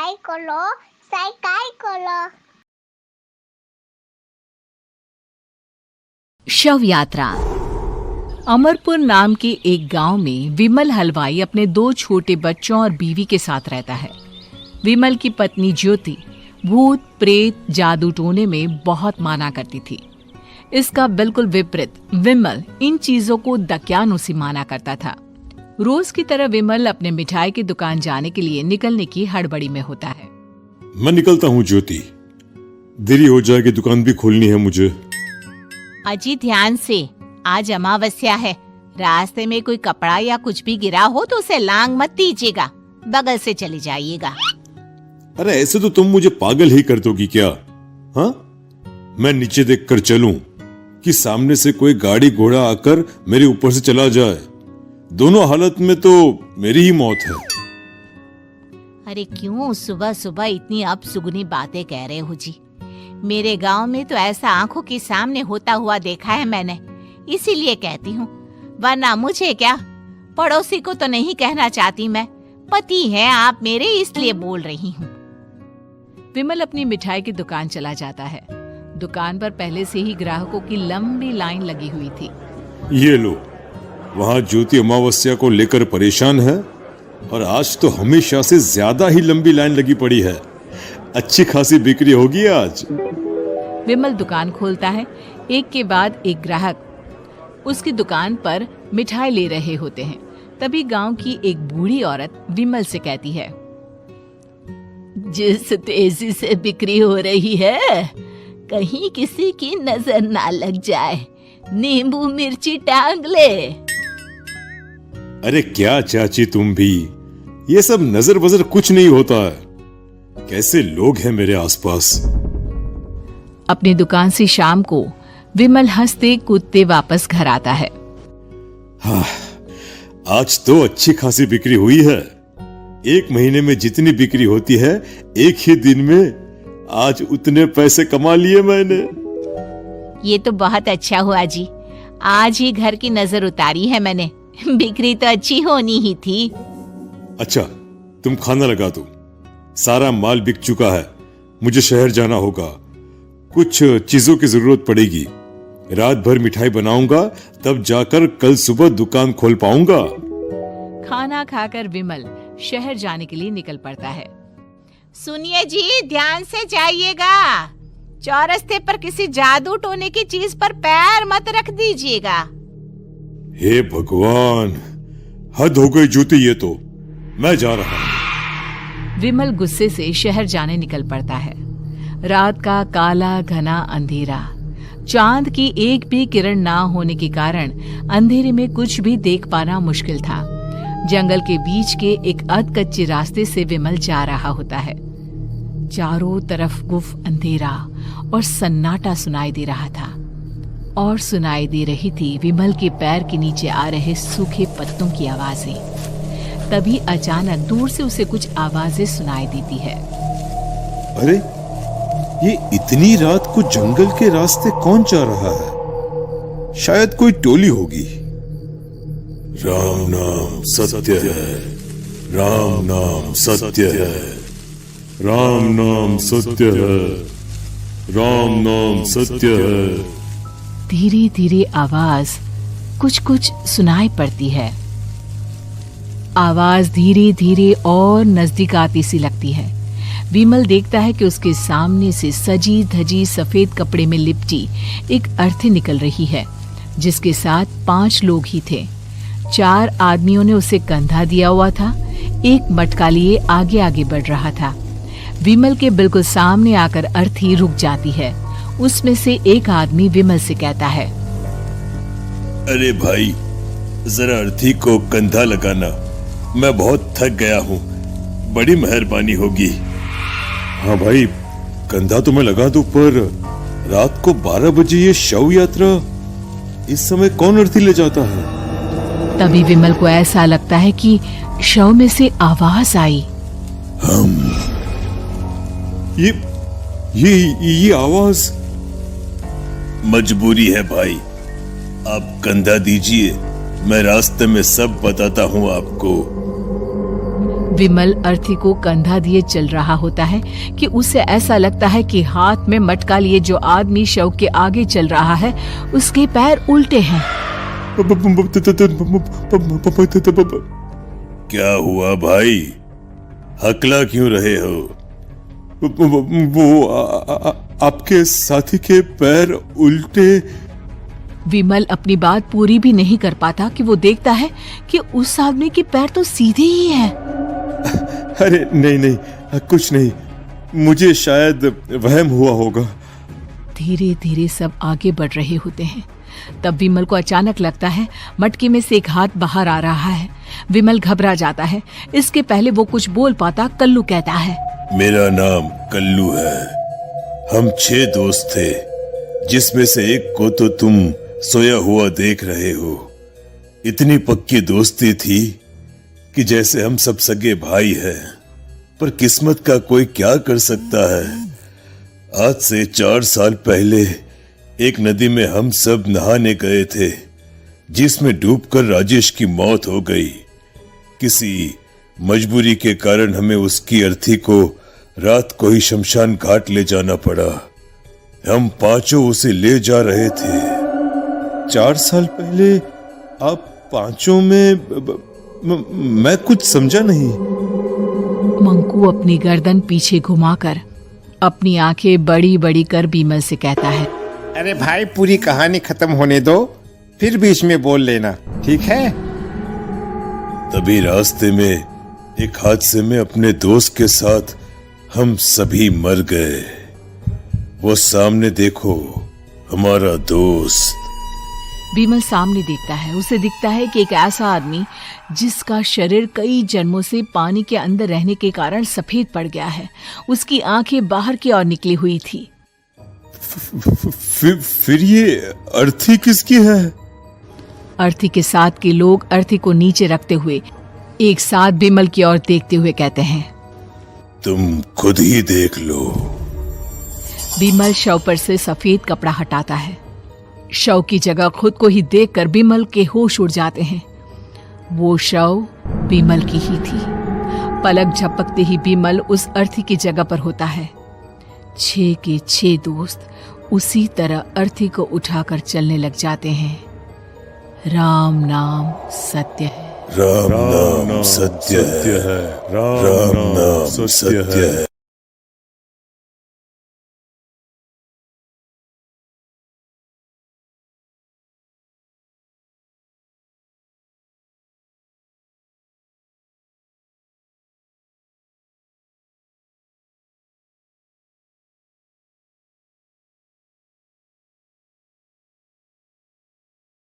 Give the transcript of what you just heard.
Cycle. शव यात्रा। अमरपुर नाम के एक गांव में विमल हलवाई अपने 2 छोटे बच्चों और बीवी के साथ रहता है। विमल की पत्नी ज्योति भूत प्रेत जादू टोने में बहुत माना करती थी। इसका बिल्कुल विपरीत विमल इन चीजों को दक्यानुसी माना करता था। रोज की तरह विमल अपने मिठाई की दुकान जाने के लिए निकलने की हड़बड़ी में होता है। मैं निकलता हूँ ज्योति, देरी हो जाएगी, दुकान भी खोलनी है मुझे। अजी ध्यान से, आज अमावस्या है। रास्ते में कोई कपड़ा या कुछ भी गिरा हो तो उसे लांग मत दीजिएगा, बगल से चली जाइएगा। अरे ऐसे तो तुम मुझे पागल ही कर दोगी क्या? हाँ, मैं नीचे देखकर चलूं कि सामने से कोई गाड़ी घोड़ा आकर मेरे ऊपर से चला जाए? दोनों हालत में तो मेरी ही मौत है। अरे क्यों सुबह सुबह इतनी अपसुगनी बातें कह रहे हो जी? मेरे गांव में तो ऐसा आंखों के सामने होता हुआ देखा है मैंने, इसीलिए कहती हूँ, वरना मुझे क्या, पड़ोसी को तो नहीं कहना चाहती मैं। पति हैं आप मेरे, इसलिए बोल रही हूँ। विमल अपनी मिठाई की दुकान चला जाता है। दुकान पर पहले से ही ग्राहकों की लंबी लाइन लगी हुई थी। ये लो, वहाँ ज्योति अमावस्या को लेकर परेशान है और आज तो हमेशा से ज्यादा ही लंबी लाइन लगी पड़ी है। अच्छी खासी बिक्री होगी आज। विमल दुकान खोलता है। एक के बाद एक ग्राहक उसकी दुकान पर मिठाई ले रहे होते हैं। तभी गांव की एक बूढ़ी औरत विमल से कहती है, जिस तेजी से बिक्री हो रही है, कहीं किसी की नजर ना लग जाए, नींबू मिर्ची टांग ले। अरे क्या चाची तुम भी, ये सब नजर बजर कुछ नहीं होता है। कैसे लोग हैं मेरे आसपास। अपनी दुकान से शाम को विमल हंसते कूदते वापस घर आता है। हाँ, आज तो अच्छी खासी बिक्री हुई है। एक महीने में जितनी बिक्री होती है, एक ही दिन में आज उतने पैसे कमा लिए मैंने। ये तो बहुत अच्छा हुआ जी, आज ही घर की नजर उतारी है मैंने। बिक्री तो अच्छी होनी ही थी। अच्छा, तुम खाना लगा दो, सारा माल बिक चुका है। मुझे शहर जाना होगा, कुछ चीजों की जरूरत पड़ेगी। रात भर मिठाई बनाऊंगा, तब जाकर कल सुबह दुकान खोल पाऊंगा। खाना खाकर विमल शहर जाने के लिए निकल पड़ता है। सुनिए जी, ध्यान से जाइएगा। चौरस्ते पर किसी जादू टोने की चीज पर पैर मत रख दीजिएगा। हे भगवान, हद हो गई ज्योति, ये तो मैं जा रहा हूं। विमल गुस्से से शहर जाने निकल पड़ता है। रात का काला घना अंधेरा, चांद की एक भी किरण ना होने के कारण अंधेरे में कुछ भी देख पाना मुश्किल था। जंगल के बीच के एक अधकच्चे रास्ते से विमल जा रहा होता है। चारों तरफ गुफ अंधेरा और सन्नाटा सुनाई दे रहा था, और सुनाई दे रही थी विमल के पैर के नीचे आ रहे सूखे पत्तों की आवाजें। तभी अचानक दूर से उसे कुछ आवाजें सुनाई देती है। अरे, ये इतनी रात को जंगल के रास्ते कौन जा रहा है? शायद कोई टोली होगी। राम नाम सत्य है, राम नाम सत्य है, राम नाम सत्य है, राम नाम सत्य है। धीरे धीरे आवाज कुछ कुछ सुनाई पड़ती है। आवाज धीरे धीरे और नजदीक आती सी लगती है। विमल देखता है कि उसके सामने से सजी धजी सफेद कपड़े में लिपटी एक अर्थी निकल रही है, जिसके साथ 5 लोग ही थे। 4 आदमियों ने उसे कंधा दिया हुआ था। एक मटका लिए आगे आगे बढ़ रहा था। विमल के बिल्कुल सामने आकर अर्थी रुक जाती है। उसमें से एक आदमी विमल से कहता है, अरे भाई, जरा अर्थी को कंधा लगाना, मैं बहुत थक गया हूँ, बड़ी मेहरबानी होगी। हाँ भाई, कंधा तो मैं लगा दूं, पर रात को 12 बजे ये शव यात्रा, इस समय कौन अर्थी ले जाता है? तभी विमल को ऐसा लगता है कि शव में से आवाज आई, ये आवाज। मजबूरी है भाई, आप कंधा दीजिए, मैं रास्ते में सब बताता हूँ आपको। विमल अर्थी को कंधा दिए चल रहा होता है कि उसे ऐसा लगता है कि हाथ में मटका लिए जो आदमी शव के आगे चल रहा है उसके पैर उल्टे हैं। क्या हुआ भाई, हकला क्यों रहे हो? वो आपके साथी के पैर उल्टे। विमल अपनी बात पूरी भी नहीं कर पाता कि वो देखता है कि उस आदमी के पैर तो सीधे ही हैं। अरे नहीं, कुछ नहीं, मुझे शायद वहम हुआ होगा। धीरे धीरे सब आगे बढ़ रहे होते हैं। तब विमल को अचानक लगता है मटके में से एक हाथ बाहर आ रहा है। विमल घबरा जाता है। इसके पहले वो कुछ बोल पाता, कल्लू कहता है, मेरा नाम कल्लू है। हम 6 दोस्त थे, जिसमें से एक को तो तुम सोया हुआ देख रहे हो। इतनी पक्की दोस्ती थी कि जैसे हम सब सगे भाई हैं। पर किस्मत का कोई क्या कर सकता है। आज से 4 साल पहले एक नदी में हम सब नहाने गए थे, जिसमें डूबकर राजेश की मौत हो गई। किसी मजबूरी के कारण हमें उसकी अर्थी को रात को ही शमशान घाट ले जाना पड़ा। हम 5 उसे ले जा रहे थे। 4 साल पहले आप 5 में मैं कुछ समझा नहीं। मंकू अपनी गर्दन पीछे घुमाकर अपनी आंखें बड़ी बड़ी कर विमल से कहता है, अरे भाई, पूरी कहानी खत्म होने दो, फिर बीच में बोल लेना, ठीक है? तभी रास्ते में एक हादसे में अपने दोस्त के साथ हम सभी मर गए। वो सामने देखो, हमारा दोस्त। विमल सामने देखता है। उसे दिखता है कि एक ऐसा आदमी जिसका शरीर कई जन्मों से पानी के अंदर रहने के कारण सफेद पड़ गया है। उसकी आंखें बाहर की ओर निकली हुई थी। फिर ये अर्थी किसकी है? अर्थी के साथ के लोग अर्थी को नीचे रखते हुए एक साथ विमल की ओर देखते हुए कहते हैं, तुम खुद ही देख लो। विमल शव पर से सफेद कपड़ा हटाता है। शव की जगह खुद को ही देखकर विमल के होश उड़ जाते हैं। वो शव विमल की ही थी। पलक झपकते ही विमल उस अर्थी की जगह पर होता है। 6 के 6 दोस्त उसी तरह अर्थी को उठाकर चलने लग जाते हैं। राम नाम सत्य है। राम नाम सत्य है। राम नाम सत्य है।